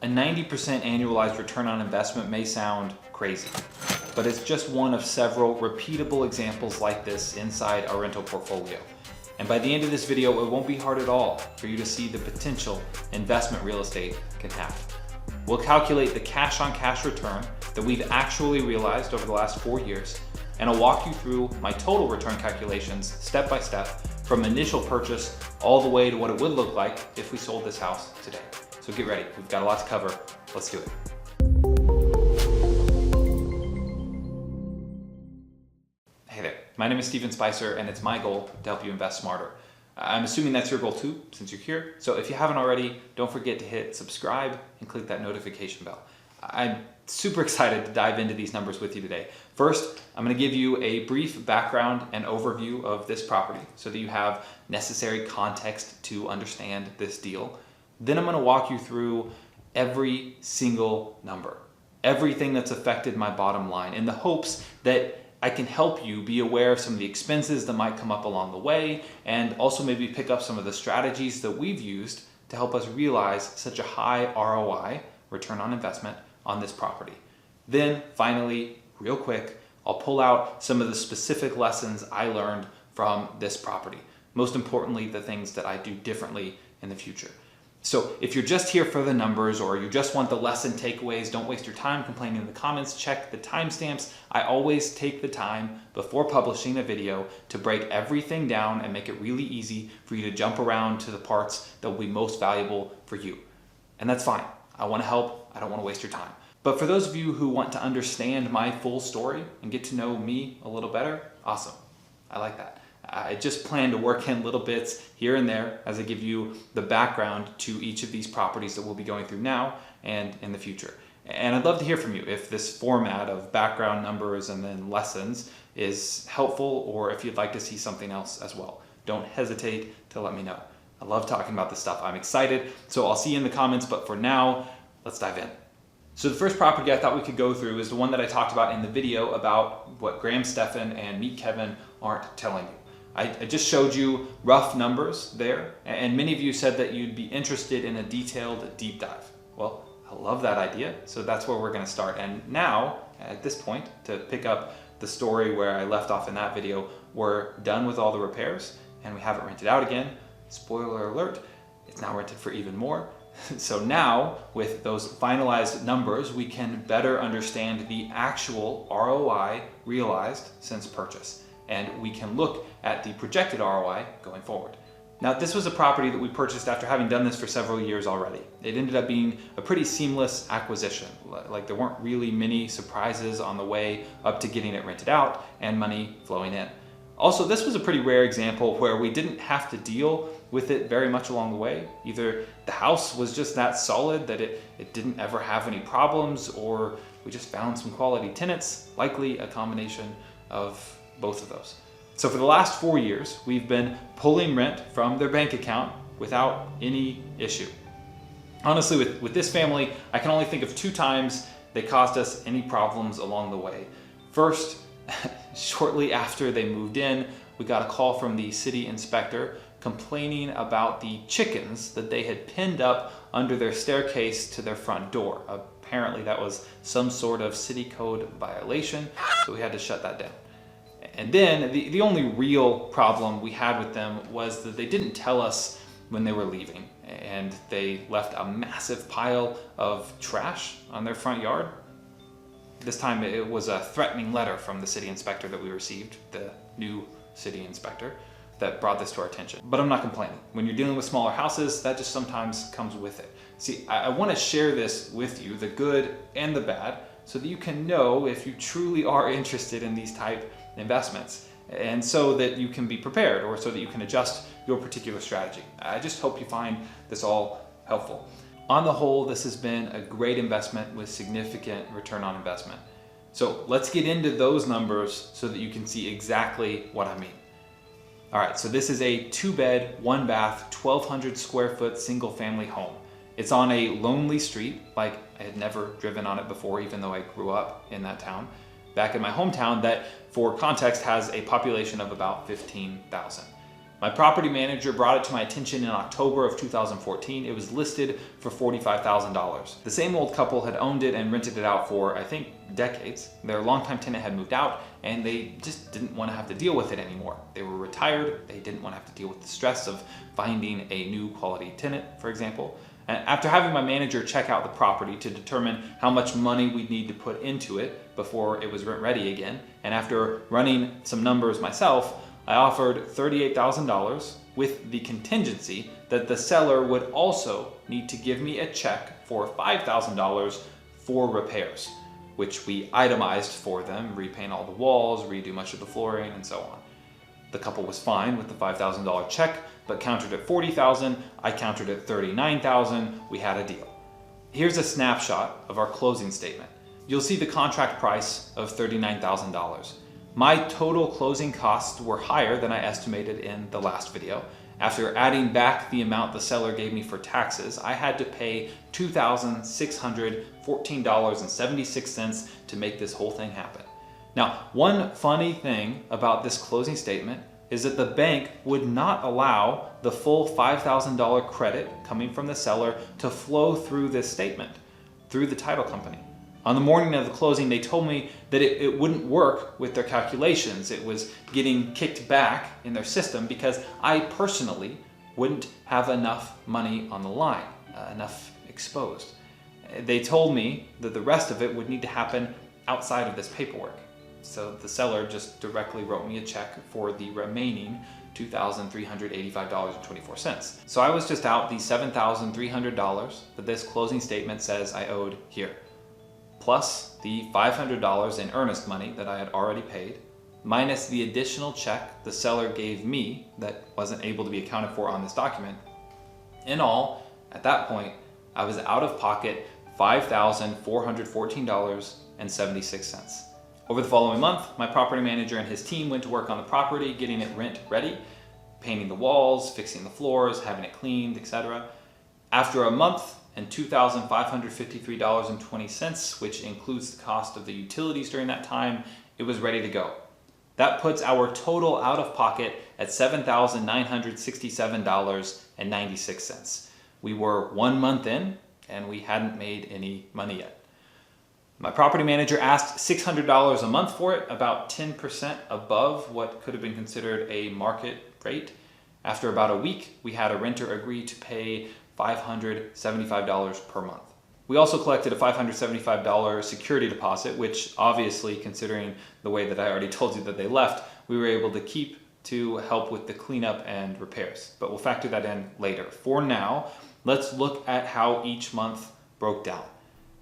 A 90% annualized return on investment may sound crazy, but it's just one of several repeatable examples like this inside our rental portfolio. And by the end of this video, it won't be hard at all for you to see the potential investment real estate can have. We'll calculate the cash-on-cash return that we've actually realized over the last 4 years, and I'll walk you through my total return calculations step by step from initial purchase all the way to what it would look like if we sold this house today. So get ready, we've got a lot to cover. Let's do it. Hey there, my name is Steven Spicer, and it's my goal to help you invest smarter. I'm assuming that's your goal too, since you're here. So if you haven't already, don't forget to hit subscribe and click that notification bell. I'm super excited to dive into these numbers with you today. First, I'm going to give you a brief background and overview of this property so that you have necessary context to understand this deal. Then I'm going to walk you through every single number, everything that's affected my bottom line, in the hopes that I can help you be aware of some of the expenses that might come up along the way, and also maybe pick up some of the strategies that we've used to help us realize such a high ROI, return on investment, on this property. Then finally, real quick, I'll pull out some of the specific lessons I learned from this property. Most importantly, the things that I do differently in the future. So if you're just here for the numbers, or you just want the lesson takeaways, don't waste your time complaining in the comments. Check the timestamps. I always take the time before publishing a video to break everything down and make it really easy for you to jump around to the parts that will be most valuable for you. And that's fine. I want to help. I don't want to waste your time. But for those of you who want to understand my full story and get to know me a little better, awesome. I like that. I just plan to work in little bits here and there as I give you the background to each of these properties that we'll be going through now and in the future. And I'd love to hear from you if this format of background numbers and then lessons is helpful, or if you'd like to see something else as well. Don't hesitate to let me know. I love talking about this stuff. I'm excited. So I'll see you in the comments, but for now, let's dive in. So the first property I thought we could go through is the one that I talked about in the video about what Graham Stephan and Meet Kevin aren't telling you. I just showed you rough numbers there, and many of you said that you'd be interested in a detailed deep dive. Well, I love that idea, so that's where we're going to start. And now, at this point, to pick up the story where I left off in that video, we're done with all the repairs, and we have it rented out again. Spoiler alert, it's now rented for even more. So now, with those finalized numbers, we can better understand the actual ROI realized since purchase, and we can look at the projected ROI going forward. Now, this was a property that we purchased after having done this for several years already. It ended up being a pretty seamless acquisition. Like, there weren't really many surprises on the way up to getting it rented out and money flowing in. Also, this was a pretty rare example where we didn't have to deal with it very much along the way. Either the house was just that solid that it didn't ever have any problems, or we just found some quality tenants, likely a combination of both of those. So for the last 4 years, we've been pulling rent from their bank account without any issue. Honestly, with this family, I can only think of 2 times they caused us any problems along the way. First, shortly after they moved in, we got a call from the city inspector complaining about the chickens that they had pinned up under their staircase to their front door. Apparently that was some sort of city code violation, so we had to shut that down. And then the only real problem we had with them was that they didn't tell us when they were leaving, and they left a massive pile of trash on their front yard. This time it was a threatening letter from the city inspector that we received, the new city inspector, that brought this to our attention. But I'm not complaining. When you're dealing with smaller houses, that just sometimes comes with it. See, I want to share this with you, the good and the bad, so that you can know if you truly are interested in these type investments, and so that you can be prepared, or so that you can adjust your particular strategy. I just hope you find this all helpful. On the whole, this has been a great investment with significant return on investment. So let's get into those numbers so that you can see exactly what I mean. All right, so this is a 2-bed, 1-bath, 1,200 square foot single family home. It's on a lonely street, like I had never driven on it before, even though I grew up in that town, back in my hometown that, for context, has a population of about 15,000. My property manager brought it to my attention in October of 2014. It was listed for $45,000. The same old couple had owned it and rented it out for, I think, decades. Their longtime tenant had moved out and they just didn't want to have to deal with it anymore. They were retired. They didn't want to have to deal with the stress of finding a new quality tenant, for example. And after having my manager check out the property to determine how much money we'd need to put into it before it was rent ready again, and after running some numbers myself, I offered $38,000 with the contingency that the seller would also need to give me a check for $5,000 for repairs, which we itemized for them, repaint all the walls, redo much of the flooring, and so on. The couple was fine with the $5,000 check, but countered at $40,000, I countered at $39,000, we had a deal. Here's a snapshot of our closing statement. You'll see the contract price of $39,000. My total closing costs were higher than I estimated in the last video. After adding back the amount the seller gave me for taxes, I had to pay $2,614.76 to make this whole thing happen. Now, one funny thing about this closing statement is that the bank would not allow the full $5,000 credit coming from the seller to flow through this statement, through the title company. On the morning of the closing, they told me that it wouldn't work with their calculations. It was getting kicked back in their system because I personally wouldn't have enough money on the line, enough exposed. They told me that the rest of it would need to happen outside of this paperwork. So the seller just directly wrote me a check for the remaining $2,385.24. So I was just out the $7,300 that this closing statement says I owed here, plus the $500 in earnest money that I had already paid, minus the additional check the seller gave me that wasn't able to be accounted for on this document. In all, at that point, I was out of pocket $5,414.76. Over the following month, my property manager and his team went to work on the property, getting it rent ready, painting the walls, fixing the floors, having it cleaned, etc. After a month and $2,553.20, which includes the cost of the utilities during that time, it was ready to go. That puts our total out of pocket at $7,967.96. We were 1 month in and we hadn't made any money yet. My property manager asked $600 a month for it, about 10% above what could have been considered a market rate. After about a week, we had a renter agree to pay $575 per month. We also collected a $575 security deposit, which obviously, considering the way that I already told you that they left, we were able to keep to help with the cleanup and repairs. But we'll factor that in later. For now, let's look at how each month broke down.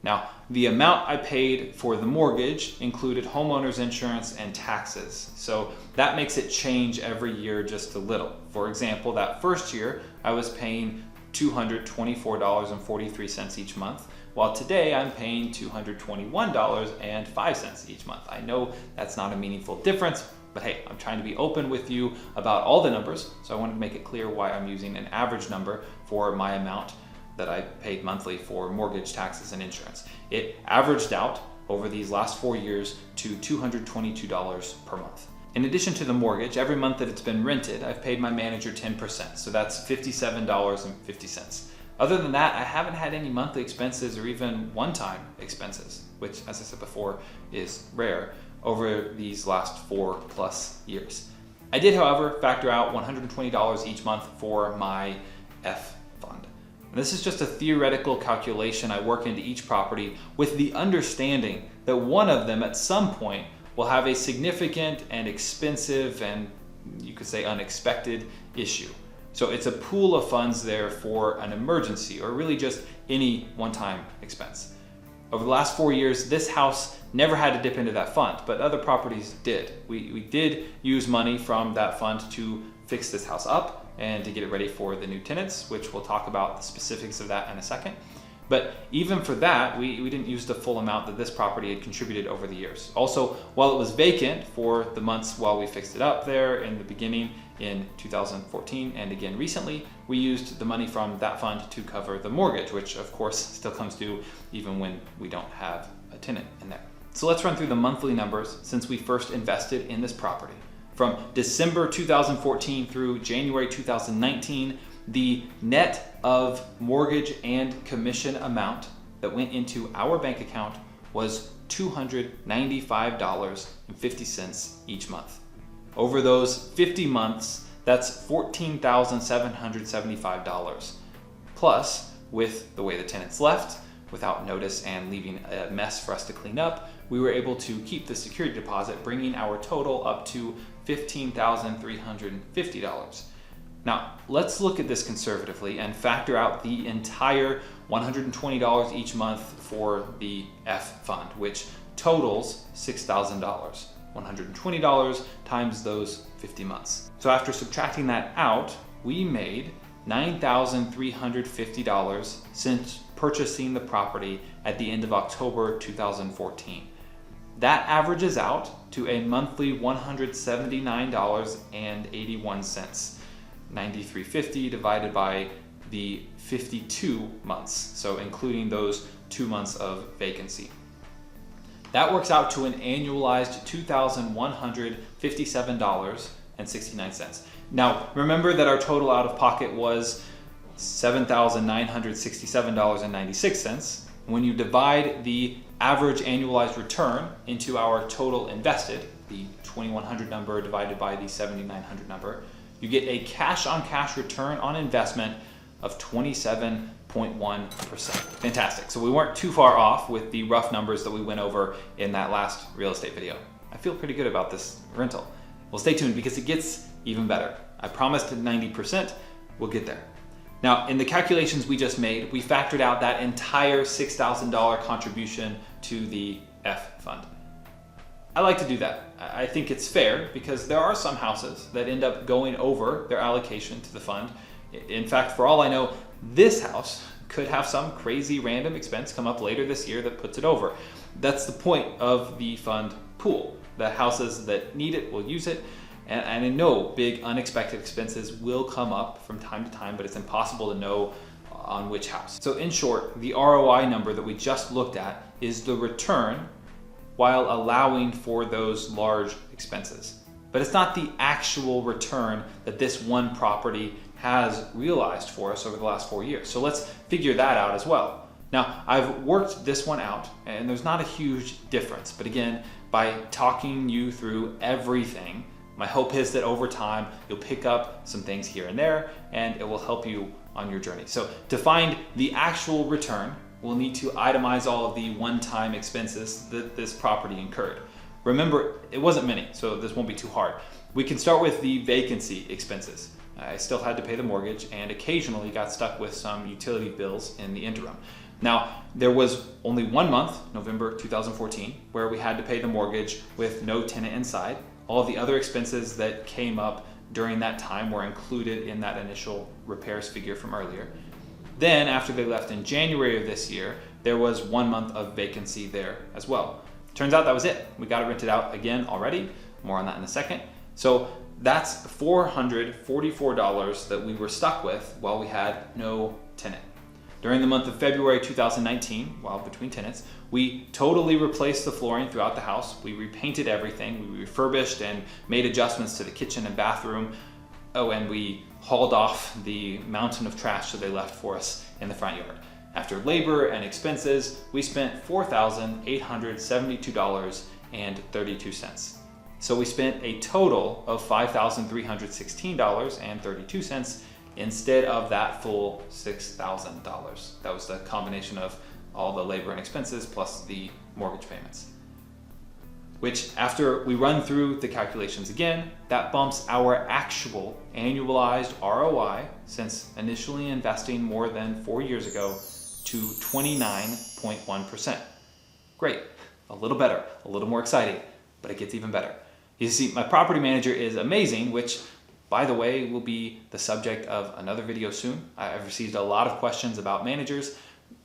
Now, the amount I paid for the mortgage included homeowner's insurance and taxes. So that makes it change every year just a little. For example, that first year, I was paying $224.43 each month, while today I'm paying $221.05 each month. I know that's not a meaningful difference, but hey, I'm trying to be open with you about all the numbers, so I wanted to make it clear why I'm using an average number for my amount that I paid monthly for mortgage, taxes, and insurance. It averaged out over these last 4 years to $222 per month. In addition to the mortgage, every month that it's been rented, I've paid my manager 10%, so that's $57.50. Other than that, I haven't had any monthly expenses or even one-time expenses, which, as I said before, is rare over these last 4+ years. I did, however, factor out $120 each month for my F fund. This is just a theoretical calculation I work into each property with the understanding that one of them at some point will have a significant and expensive and you could say unexpected issue. So it's a pool of funds there for an emergency or really just any one-time expense. Over the last 4 years, this house never had to dip into that fund, but other properties did. We did use money from that fund to fix this house up and to get it ready for the new tenants, which we'll talk about the specifics of that in a second. But even for that, we didn't use the full amount that this property had contributed over the years. Also, while it was vacant for the months while we fixed it up there in the beginning in 2014 and again recently, we used the money from that fund to cover the mortgage, which of course still comes due even when we don't have a tenant in there. So let's run through the monthly numbers since we first invested in this property. From December 2014 through January 2019, the net of mortgage and commission amount that went into our bank account was $295.50 each month. Over those 50 months, that's $14,775. Plus, with the way the tenants left, without notice and leaving a mess for us to clean up, we were able to keep the security deposit, bringing our total up to $15,350. Now, let's look at this conservatively and factor out the entire $120 each month for the F fund, which totals $6,000. $120 times those 50 months. So after subtracting that out, we made $9,350 since purchasing the property at the end of October 2014. That averages out to a monthly $179.81. $93.50 divided by the 52 months, so including those 2 months of vacancy. That works out to an annualized $2,157.69. Now, remember that our total out of pocket was $7,967.96. When you divide the average annualized return into our total invested, the 2,100 number divided by the 7,900 number, you get a cash-on-cash return on investment of 27.1%. Fantastic. So we weren't too far off with the rough numbers that we went over in that last real estate video. I feel pretty good about this rental. Well, stay tuned because it gets even better. I promised 90%, we'll get there. Now, in the calculations we just made, we factored out that entire $6,000 contribution to the F fund. I like to do that. I think it's fair because there are some houses that end up going over their allocation to the fund. In fact, for all I know, this house could have some crazy random expense come up later this year that puts it over. That's the point of the fund pool. The houses that need it will use it. And I know big unexpected expenses will come up from time to time, but it's impossible to know on which house. So in short, the ROI number that we just looked at is the return while allowing for those large expenses. But it's not the actual return that this one property has realized for us over the last 4 years. So let's figure that out as well. Now, I've worked this one out and there's not a huge difference. But again, by talking you through everything, my hope is that over time, you'll pick up some things here and there and it will help you on your journey. So to find the actual return, we'll need to itemize all of the one-time expenses that this property incurred. Remember, it wasn't many, so this won't be too hard. We can start with the vacancy expenses. I still had to pay the mortgage and occasionally got stuck with some utility bills in the interim. Now, there was only 1 month, November 2014, where we had to pay the mortgage with no tenant inside. All of the other expenses that came up during that time were included in that initial repairs figure from earlier. Then, after they left in January of this year, there was 1 month of vacancy there as well. Turns out that was it. We got it rented out again already. More on that in a second. So that's $444 that we were stuck with while we had no tenant. During the month of February 2019, while between tenants, we totally replaced the flooring throughout the house. We repainted everything. We refurbished and made adjustments to the kitchen and bathroom. Oh, and we hauled off the mountain of trash that they left for us in the front yard. After labor and expenses, we spent $4,872.32. So we spent a total of $5,316.32 instead of that full $6,000. That was the combination of all the labor and expenses plus the mortgage payments. Which, after we run through the calculations again, that bumps our actual annualized ROI since initially investing more than 4 years ago to 29.1%. Great, a little better, a little more exciting, but it gets even better. You see, my property manager is amazing, which, by the way, will be the subject of another video soon. I've received a lot of questions about managers,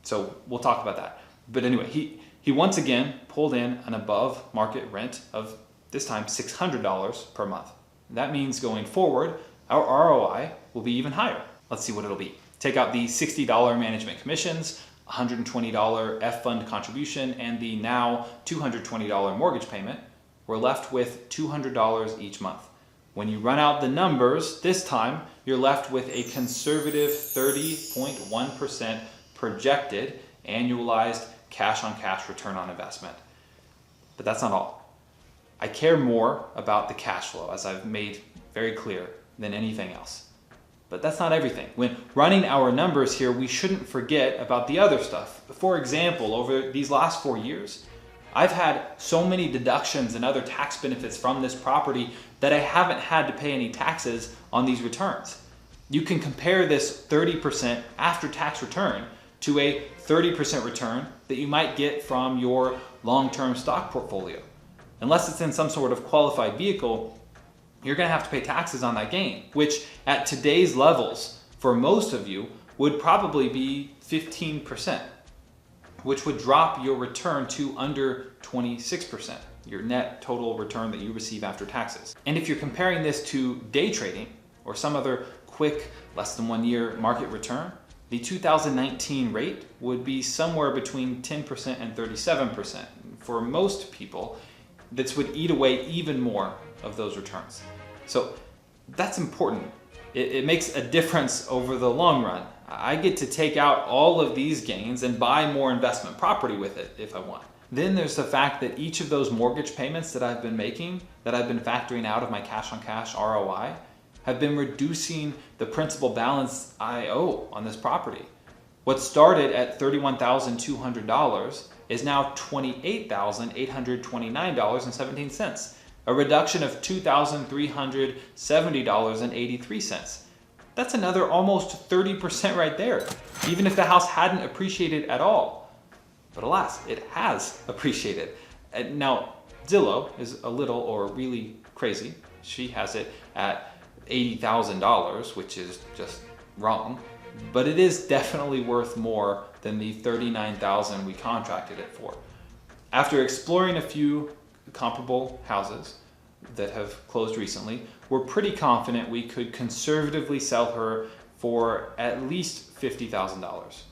so we'll talk about that. But anyway, he once again pulled in an above market rent of, this time, $600 per month. That means going forward, our ROI will be even higher. Let's see what it'll be. Take out the $60 management commissions, $120 F fund contribution, and the now $220 mortgage payment. We're left with $200 each month. When you run out the numbers this time, you're left with a conservative 30.1% projected annualized cash-on-cash return on investment. But that's not all. I care more about the cash flow, as I've made very clear, than anything else. But that's not everything. When running our numbers here, we shouldn't forget about the other stuff. For example, over these last 4 years, I've had so many deductions and other tax benefits from this property that I haven't had to pay any taxes on these returns. You can compare this 30% after-tax return to a 30% return that you might get from your long-term stock portfolio. Unless it's in some sort of qualified vehicle, you're going to have to pay taxes on that gain, which at today's levels, for most of you, would probably be 15%, which would drop your return to under 26%, your net total return that you receive after taxes. And if you're comparing this to day trading or some other quick, less than 1 year market return, the 2019 rate would be somewhere between 10% and 37%. For most people, this would eat away even more of those returns. So that's important. It makes a difference over the long run. I get to take out all of these gains and buy more investment property with it if I want. Then there's the fact that each of those mortgage payments that I've been making, that I've been factoring out of my cash-on-cash ROI, have been reducing the principal balance I owe on this property. What started at $31,200 is now $28,829.17, a reduction of $2,370.83. That's another almost 30% right there, even if the house hadn't appreciated at all. But alas, it has appreciated. And now, Zillow is a little or really crazy. She has it at $80,000, which is just wrong, but it is definitely worth more than the $39,000 we contracted it for. After exploring a few comparable houses that have closed recently, we're pretty confident we could conservatively sell her for at least $50,000.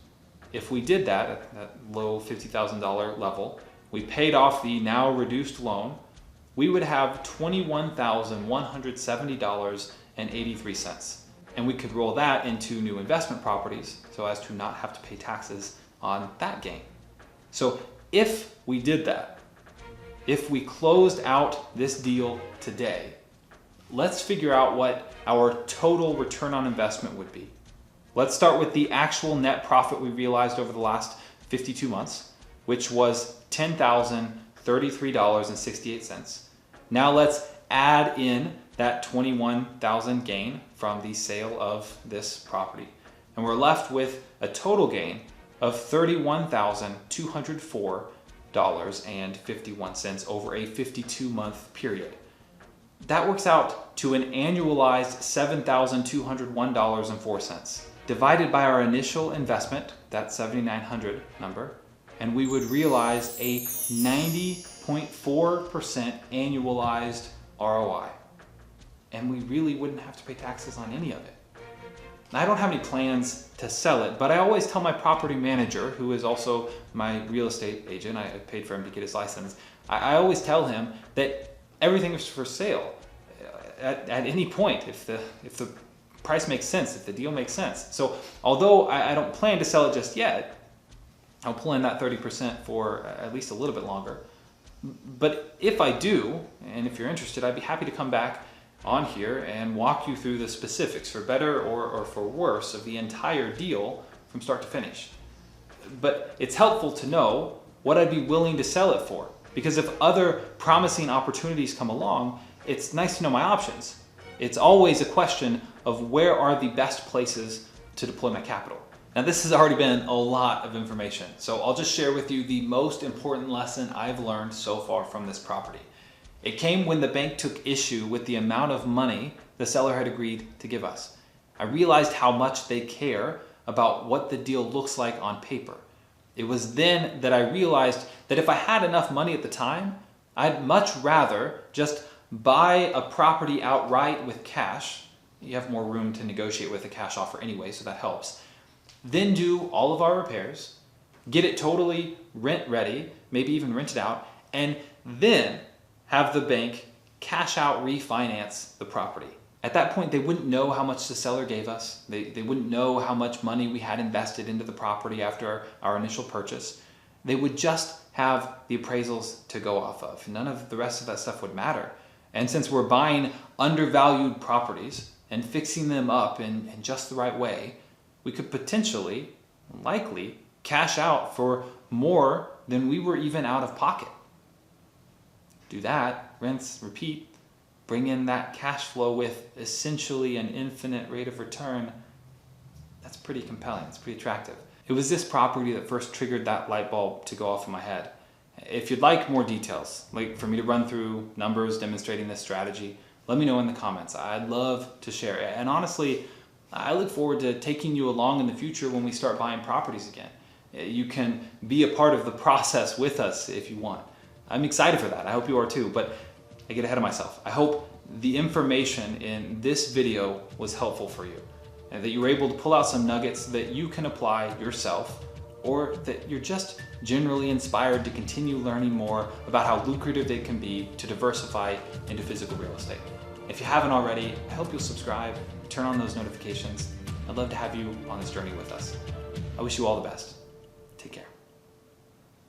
If we did that at that low $50,000 level, we paid off the now reduced loan, we would have $21,170.83. And we could roll that into new investment properties so as to not have to pay taxes on that gain. So if we did that, if we closed out this deal today, let's figure out what our total return on investment would be. Let's start with the actual net profit we realized over the last 52 months, which was $10,033.68. Now let's add in that $21,000 gain from the sale of this property. And we're left with a total gain of $31,204.51 over a 52-month period. That works out to an annualized $7,201.04. Divided by our initial investment, that $7,900 number, and we would realize a 90.4% annualized ROI. And we really wouldn't have to pay taxes on any of it. Now, I don't have any plans to sell it, but I always tell my property manager, who is also my real estate agent, I paid for him to get his license, I always tell him that everything is for sale at any point if the price makes sense, if the deal makes sense. So although I don't plan to sell it just yet, I'll pull in that 30% for at least a little bit longer. But if I do, and if you're interested, I'd be happy to come back on here and walk you through the specifics, for better or for worse, of the entire deal from start to finish. But it's helpful to know what I'd be willing to sell it for, because if other promising opportunities come along, it's nice to know my options. It's always a question of where are the best places to deploy my capital. Now, this has already been a lot of information, so I'll just share with you the most important lesson I've learned so far from this property. It came when the bank took issue with the amount of money the seller had agreed to give us. I realized how much they care about what the deal looks like on paper. It was then that I realized that if I had enough money at the time, I'd much rather just buy a property outright with cash. You have more room to negotiate with a cash offer anyway, so that helps. Then do all of our repairs, get it totally rent ready, maybe even rent it out, and then have the bank cash out refinance the property. At that point, they wouldn't know how much the seller gave us. They wouldn't know how much money we had invested into the property after our initial purchase. They would just have the appraisals to go off of. None of the rest of that stuff would matter. And since we're buying undervalued properties and fixing them up in just the right way, we could potentially, likely, cash out for more than we were even out of pocket. Do that, rinse, repeat, bring in that cash flow with essentially an infinite rate of return. That's pretty compelling, it's pretty attractive. It was this property that first triggered that light bulb to go off in my head. If you'd like more details, like for me to run through numbers demonstrating this strategy, let me know in the comments. I'd love to share it. And honestly, I look forward to taking you along in the future when we start buying properties again. You can be a part of the process with us if you want. I'm excited for that. I hope you are too, but I get ahead of myself. I hope the information in this video was helpful for you and that you were able to pull out some nuggets that you can apply yourself, or that you're just generally inspired to continue learning more about how lucrative it can be to diversify into physical real estate. If you haven't already, I hope you'll subscribe, turn on those notifications. I'd love to have you on this journey with us. I wish you all the best. Take care.